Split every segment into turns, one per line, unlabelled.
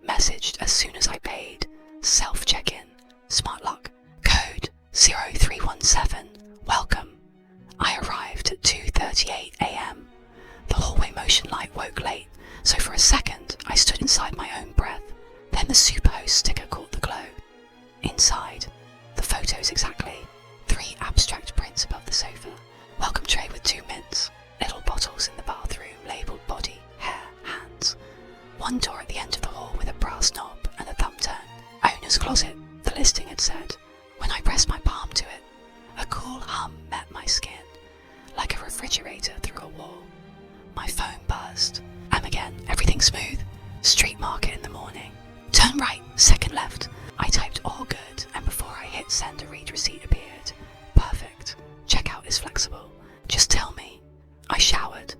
Messaged as soon as I paid. Self-check-in. Smart lock. Code 0317. Welcome. I arrived at 2:38 a.m. The hallway motion light woke late, so for a second I stood inside my own breath. Then the superhost sticker caught the glow. Inside, the photos exactly. 3 abstract prints above the sofa. Welcome tray with 2 mints. Little bottles in the bathroom labelled body, hair, hands. 1 door at the end of the hall with a brass knob and a thumb turn. Owner's closet, the listing had said. When I pressed my palm to it, a cool hum met my skin, like a refrigerator through a wall. My phone buzzed. Again, everything smooth. Street market in the morning. Turn right, second left. I typed all good, and before I hit send, a read receipt appeared. Perfect. Checkout is flexible. Just tell me. I showered.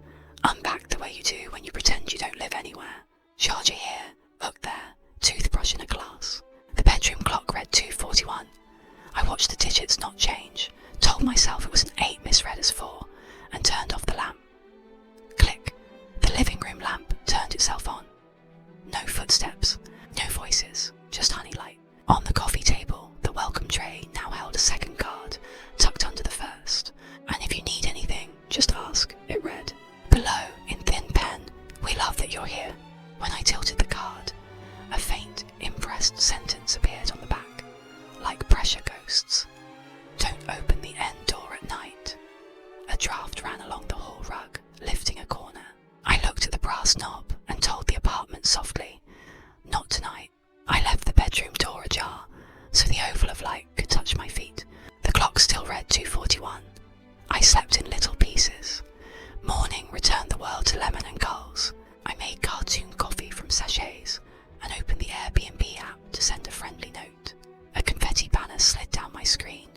Unpacked the way you do when you pretend you don't live anywhere. Charger here, hook there, toothbrush in a glass. The bedroom clock read 2:41. I watched the digits not change, told myself it was an 8 misread as 4, and turned off the lamp. Click. The living room lamp turned itself on. No footsteps, no voices, just honey light. On the coffee table, the welcome tray now held a second card, tucked under the first. And if you need anything, just ask, it read. Below, in thin pen, we love that you're here. When I tilted the card, a faint, impressed sentence appeared on the back, like pressure ghosts. Don't open the end door at night. A draft ran along the hall rug, lifting a corner. I looked at the brass knob and told the apartment softly, not tonight. I left the bedroom door ajar, so the oval of light could touch my feet. The clock still read 2:41. I slept in little pieces. Morning returned the world to lemon and coals. I made cartoon coffee from sachets and opened the Airbnb app to send a friendly note. A confetti banner slid down my screen.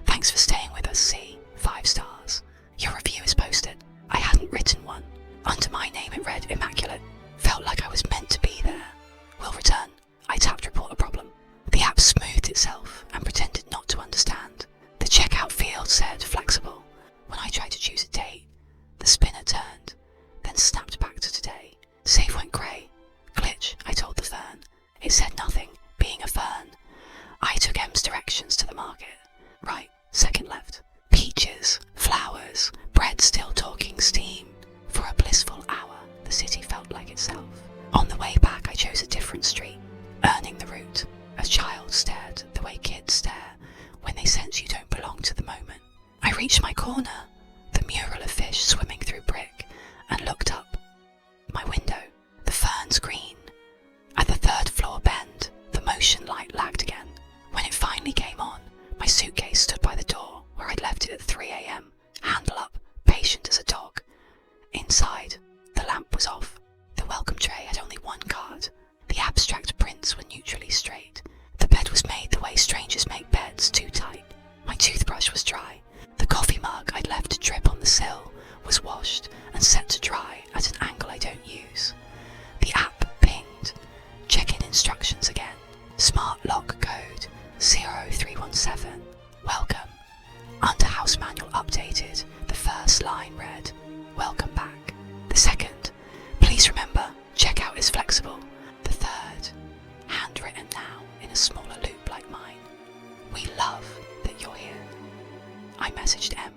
Thanks for staying with us, C. 5 stars. Your review is posted. I hadn't written one. Under my name it read immaculate. Felt like I was meant to be there. Will return. I tapped report a problem. The app smoothed itself and pretended not to understand. The checkout field said flexible. When I tried to choose a date, the spinner turned, then snapped back to today. Save went grey. Glitch, I told the fern. It said nothing, being a fern. I took M's directions to the market. Right, second left. Peaches, flowers, bread still talking steam. For a blissful hour, the city felt like itself. On the way back, I chose a different street, earning the route. A child stared the way kids stare when they sense you don't belong to the moment. I reached my corner, the mural of fish swimming through brick, and looked up. My window, the ferns green. At the 3rd floor bend, the motion light lagged again. When it finally came on, my suitcase stood by the door where I'd left it at 3 a.m, handle up, patient as a dog. Inside, the lamp was off. The welcome tray had only 1 card. The abstract prints were neutrally straight. The bed was made the way strangers make beds, too tight. My toothbrush was dry. The coffee mug I'd left to drip on the sill was washed and set to dry at an angle I don't use. The app pinged. Check-in instructions again. Smart lock code 0317. Welcome. Under house manual updated, the first line read, welcome back. The second, please remember, checkout is flexible. The third, handwritten now in a smaller loop like mine. We love that you're here. I messaged M.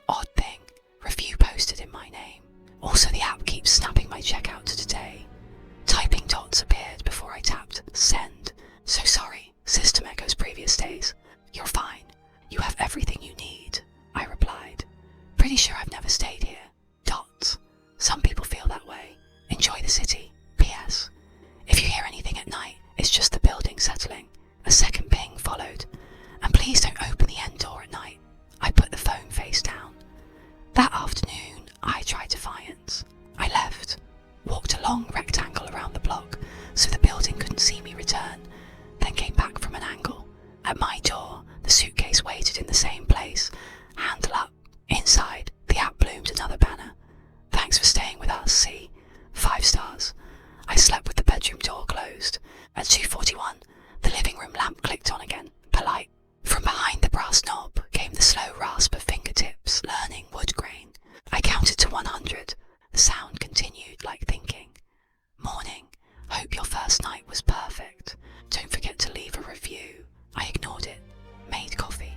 Odd thing, review posted in my name. Also the app keeps snapping my checkout to today. Typing dots appeared before I tapped send. So sorry, system echoes previous days. You're fine. You have everything you need, I replied. Pretty sure I've never stayed here. Dots. Some people feel that way. Enjoy the city. P.S. If you hear anything at night, it's just the building settling. A second ping followed. And please don't open the end door at night. I put the phone face down. That afternoon, I tried defiance. I left. Walked a long rectangle around the block so the building couldn't see me return, then came back from an angle. At my door, the suitcase waited in the same place, handle up. Inside, the app bloomed another banner. Thanks for staying with us, C. 5 stars. I slept with the bedroom door closed. At 2:41, the living room lamp clicked on again, polite. From behind the brass knob came the slow rasp of fingertips learning wood grain. I counted to 100. The sound continued like thinking. Morning. Hope your first night was was perfect. Don't forget to leave a review. I ignored it, made coffee,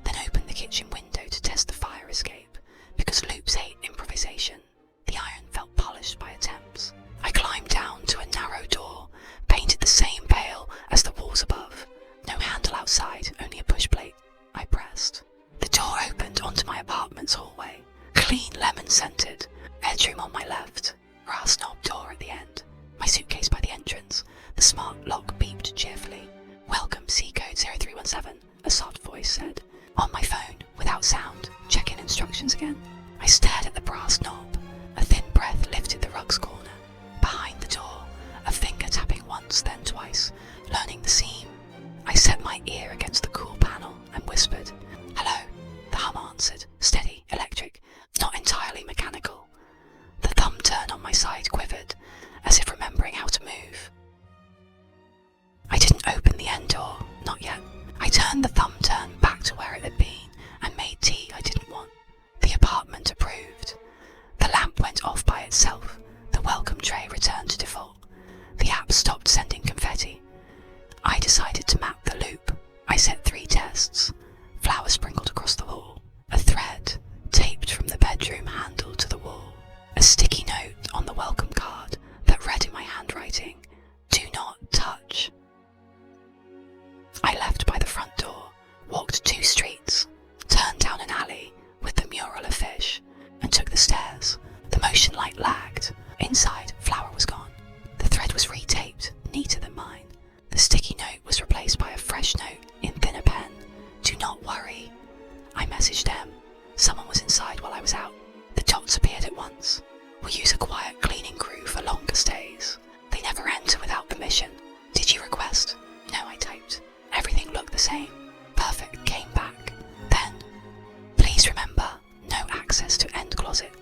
then opened the kitchen window to test the fire escape, because loops hate improvisation. The iron felt polished by attempts. I climbed down to a narrow door, painted the same pale as the walls above. No handle outside, only a push plate. I pressed. The door opened onto my apartment's hallway. Clean, lemon-scented. Bedroom on my left. Brass knob door at the end. My suitcase by the entrance. The smart lock beeped cheerfully. "Welcome, C code 0317, a soft voice said. On my phone, without sound, check-in instructions again. I stared at the brass knob. A thin breath lifted the rug's corner. Behind the door, a finger tapping once, then twice, learning the seam. I set my ear against the cool panel and whispered, "Hello." The hum answered, steady, electric, not entirely mechanical. The thumb turn on my side quivered, as if remembering how to move. I didn't open the end door, not yet. I turned the thumb turn back to where it had been and made tea I didn't want. The apartment approved. The lamp went off by itself. The welcome tray returned to default. The app stopped sending confetti. I decided to map the loop. I set 3 tests. Flowers sprinkled across the wall. A thread taped from the bedroom handle to the wall. A sticky note on the welcome card that read in my handwriting, "Do not touch." I left by the front door, walked 2 streets, turned down an alley with the mural of fish, and took the stairs. The motion light lagged. Inside, flower was gone. The thread was retaped, neater than mine. The sticky note was replaced by a fresh note in thinner pen. "Do not worry." I messaged them. Someone was inside while I was out. The dots appeared at once. "We'll use a quiet cleaning crew for longer stays. They never enter without permission. Did you request?" "No," I typed. Everything looked the same. Perfect came back. Then, "Please remember, no access to end closet."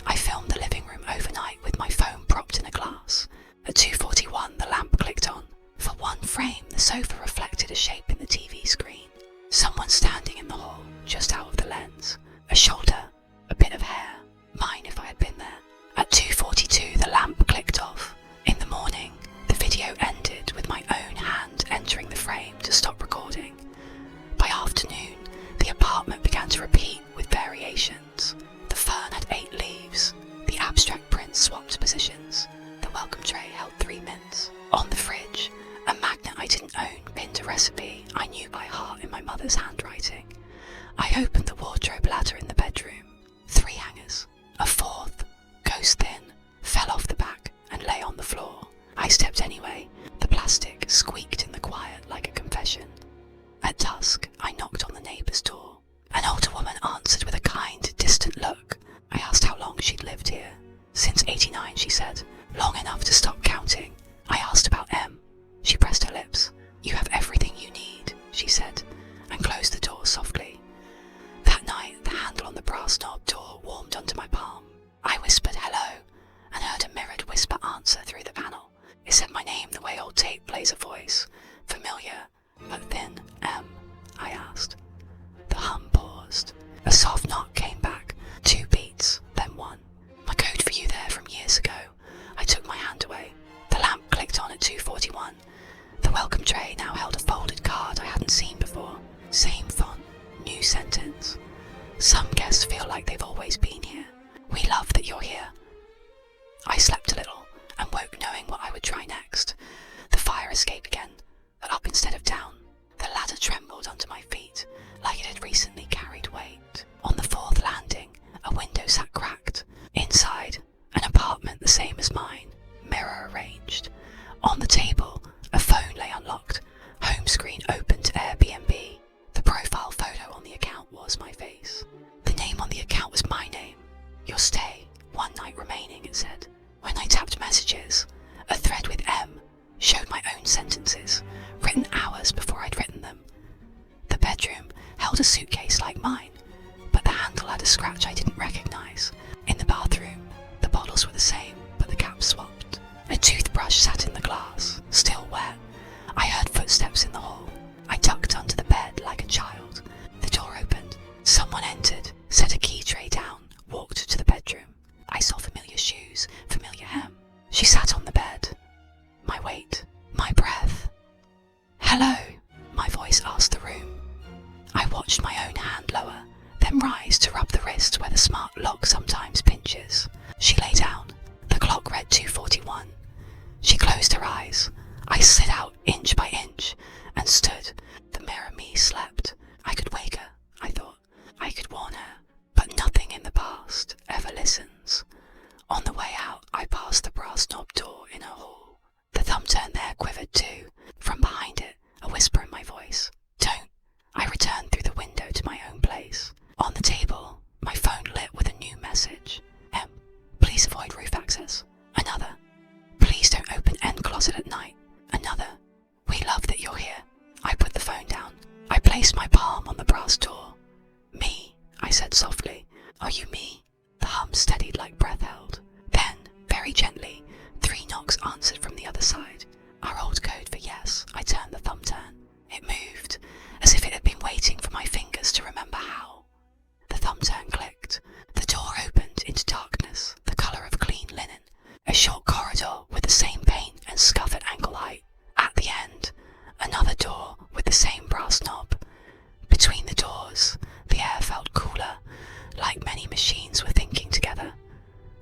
I filmed the living room overnight with my phone propped in a glass. At 2:41 the lamp clicked on. For one frame, the sofa reflected a shape in the TV screen. Someone standing in the hall, just out of the lens. A shoulder, a bit of hair. Mine if I had been there. At 2:42 the lamp clicked off. In the morning, the video ended with my own hand entering the frame to stop recording. By afternoon, the apartment began to repeat with variations. The fern had 8 leaves. The abstract prints swapped positions. The welcome tray held 3 mints. On the fridge, a magnet I didn't own pinned a recipe I knew by heart in my mother's handwriting. I opened the wardrobe ladder in the bedroom. 3 hangers. A 4th, ghost thin, fell off the back and lay on the floor. I stepped anyway. The plastic squeaked in the quiet like a confession. At dusk, I knocked on the neighbour's door. An older woman answered with a kind, distant look. I asked how long she'd lived here. "Since '89, she said. "Long enough to stop counting." I asked about M. She pressed her lips. "You have everything you need," she said, and closed the door softly. That night, the handle on the brass knob door warmed onto my palm. I whispered hello, and heard a mirrored whisper answer through the panel. It said my name the way old tape plays a voice. Familiar, but thin. "M?" I asked. The hum paused. A soft knock came back. 2 beats, then 1. "My code for you there from years ago." I took my hand away. The lamp clicked on at 2:41. The welcome tray now held a folded card I hadn't seen before. Same font, new sentence. "Some guests feel like they've always been here. We love that you're here." I slept a little and woke knowing what I would try next. The fire escape again, but up instead of down. The ladder trembled under my feet, like it had recently carried weight. On the 4th landing, a window sat cracked. Inside, an apartment the same as mine, mirror arranged. On the table, a phone lay unlocked, home screen open to Airbnb. The profile photo on the account was my face. The name on the account was my name. "Your stay, 1 night remaining," it said. When I tapped messages, a thread with M showed my own sentences, written hours before I'd written them. The bedroom held a suitcase like mine, but the handle had a scratch I didn't recognise. In the bathroom, the bottles were the same, but the caps swapped. A toothbrush sat in the glass, still wet. I heard footsteps in the hall. I ducked under the bed like a child. The door opened. Someone entered, set a key tray down, walked to the bedroom. I saw familiar shoes, familiar hem. She sat on the bed. My weight, wrist where the smart lock sometimes pinches. She lay down. The clock read 2:41. She closed her eyes. I slid out inch by inch and stood. The mirror me slept. I could wake her, I thought. I could warn her. But nothing in the past ever listens. On the way out, I passed the brass knob door in her hall. The thumb turn there quivered too. From behind it, a whisper in my voice. Don't. I returned through the window to my own place. On the table, my phone lit with a new message. Please avoid roof access. Another. Please don't open end closet at night. Another. We love that you're here. I put the phone down. I placed my palm on the brass door. Me, I said softly. Are you me? The hum steadied like breath held. Then, very gently, 3 knocks answered from the other side. Our old code for yes. I turned the thumb turn. It moved, as if it had been waiting for my fingers to remember how. The thumb turn clicked. The door opened into darkness, the colour of clean linen. A short corridor with the same paint and scuff at ankle height. At the end, another door with the same brass knob. Between the doors, the air felt cooler, like many machines were thinking together.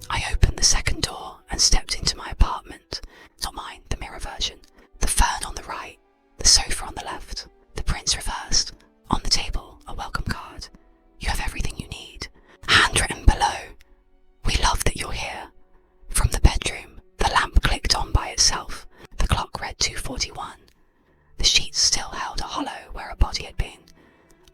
I opened the second door and stepped into my apartment. Not mine, the mirror version. The fern on the right, the sofa on the left, the prints reversed. On the table, a welcome card. You have everything you need. Handwritten below. We love that you're here. From the bedroom, the lamp clicked on by itself. The clock read 2:41. The sheets still held a hollow where a body had been.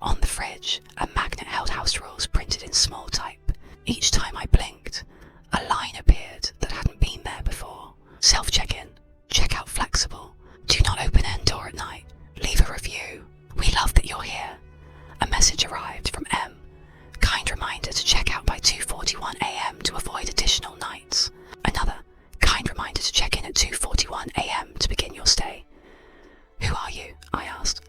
On the fridge, a magnet held house rules printed in small type. Each time I blinked, a line appeared that hadn't been there before. Self-check-in. Check-out flexible. Do not open end door at night. Leave a review. We love that you're here. A message arrived from M. Kind reminder to check out by 2:41 a.m. to avoid additional nights. Another. Kind reminder to check in at 2:41 a.m. to begin your stay. Who are you? I asked.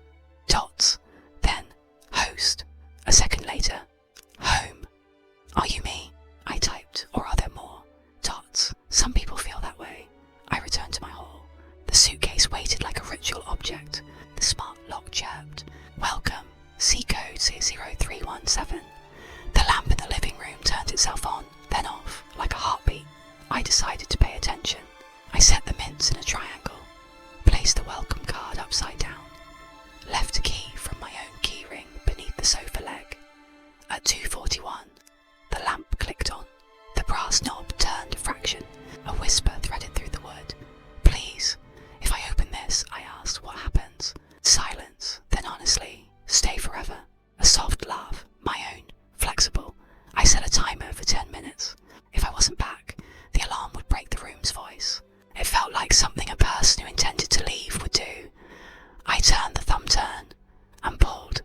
Dots. Then, host. A second later, home. Are you me? I typed. Or are there more? Dots. Some people feel that way. I returned to my hall. The suitcase waited like a ritual object. The smart lock chirped. Welcome. C code 0317. The lamp in the living room turned itself on, then off, like a heartbeat. I decided to pay attention. I set the mints in a triangle, placed the welcome card upside down, left a key from my own key ring beneath the sofa leg. At 2:41, the lamp clicked on. The brass knob turned a fraction. A whisper threaded through the wood. Please, if I open this, I asked, what happens? Silence, then honestly, stay forever. A soft laugh, my own, flexible. I set a timer for 10 minutes. If I wasn't back, the alarm would break the room's voice. It felt like something a person who intended to leave would do. I turned the thumb turn and pulled.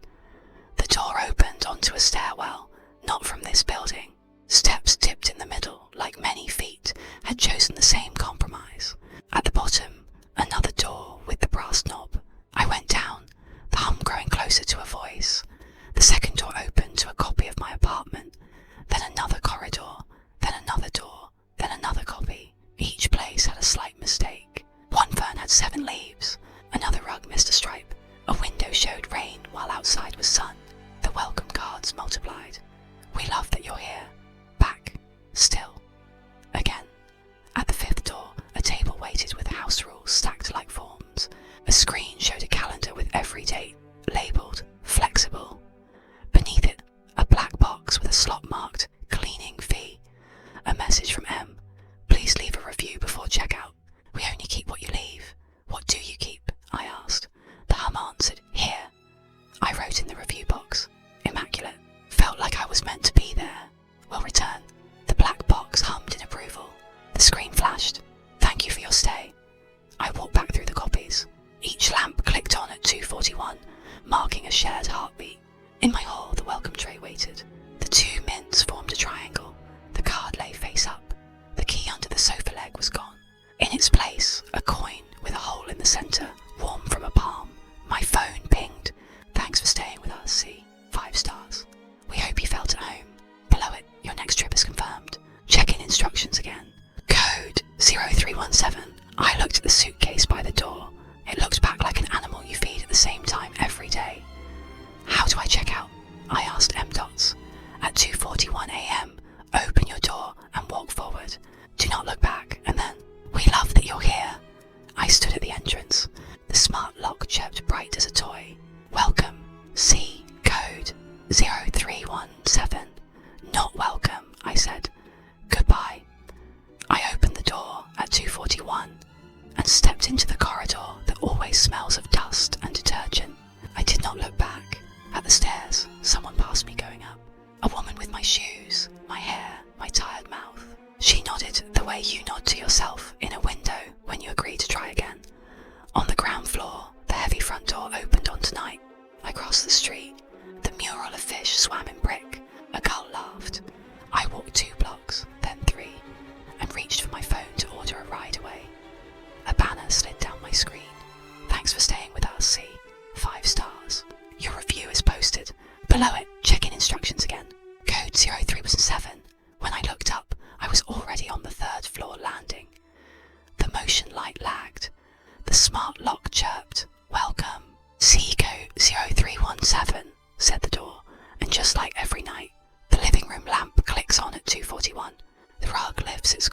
The door opened onto a stairwell, not from this building. Steps dipped in the middle, like many feet had chosen the same compromise. At the bottom, another door with the brass knob. I went down, the hum growing closer to a voice. The second door opened to a copy of my apartment, then another corridor, then another door, then another copy. Each place had a slight mistake. One fern had 7 leaves, another rug missed a stripe, a window showed rain while outside was sun. The welcome cards multiplied. We love that you're here. Back. Still. Again. At the 5th door, a table waited with house rules stacked like forms. A screen showed a calendar with every date, labelled flexible. Beneath it, a black box with a slot marked cleaning fee. A message from M. Please leave a review before checkout. We only keep what you leave. What do you keep? I asked. The hum answered, here. I wrote in the review box. Immaculate. Felt like I was meant to be there. Will return. The black box hummed in approval. The screen flashed. Thank you for your stay. I walked back through the copies. Each lamp clicked on at 2:41, marking a shared heartbeat. In my hall, the welcome tray waited. The 2 mints formed a triangle. The card lay face up. The key under the sofa leg was gone. In its place, a coin with a hole in the centre, warm from a palm. My phone pinged. Thanks for staying with us, C. 5 stars. We hope you felt at home. Below it, your next trip is confirmed. Check-in instructions again. Code 0317. I looked at the suitcase by the door. It looked back like an animal you feed at the same time every day. How do I check out? I asked M. Dots. At 2:41 not look back, and then, we love that you're here. I stood at the entrance. The smart lock chirped bright as a toy. Welcome. See code 0317. Not welcome, I said. Goodbye. I opened the door at 2:41 and stepped into the corridor that always smells of dust and detergent. I did not look back. At the stairs, someone passed me going up. A woman with my shoes, my hair, my tired mouth. She nodded the way you nod to yourself in a window when you agree to try again. On the ground floor, the heavy front door opened onto night. I crossed the street. The mural of fish swam in brick. A gull laughed. I walked 2 blocks, then 3, and reached for my phone to order a ride away. A banner slid down my screen. Thanks for staying with us, C. 5 stars. Your review is posted. Below it, check-in instructions again. Code 0317. When I looked up, I was already on the 3rd floor landing. The motion light lagged. The smart lock chirped. Welcome. C code 0317, said the door, and just like every night, the living room lamp clicks on at 2:41. The rug lifts its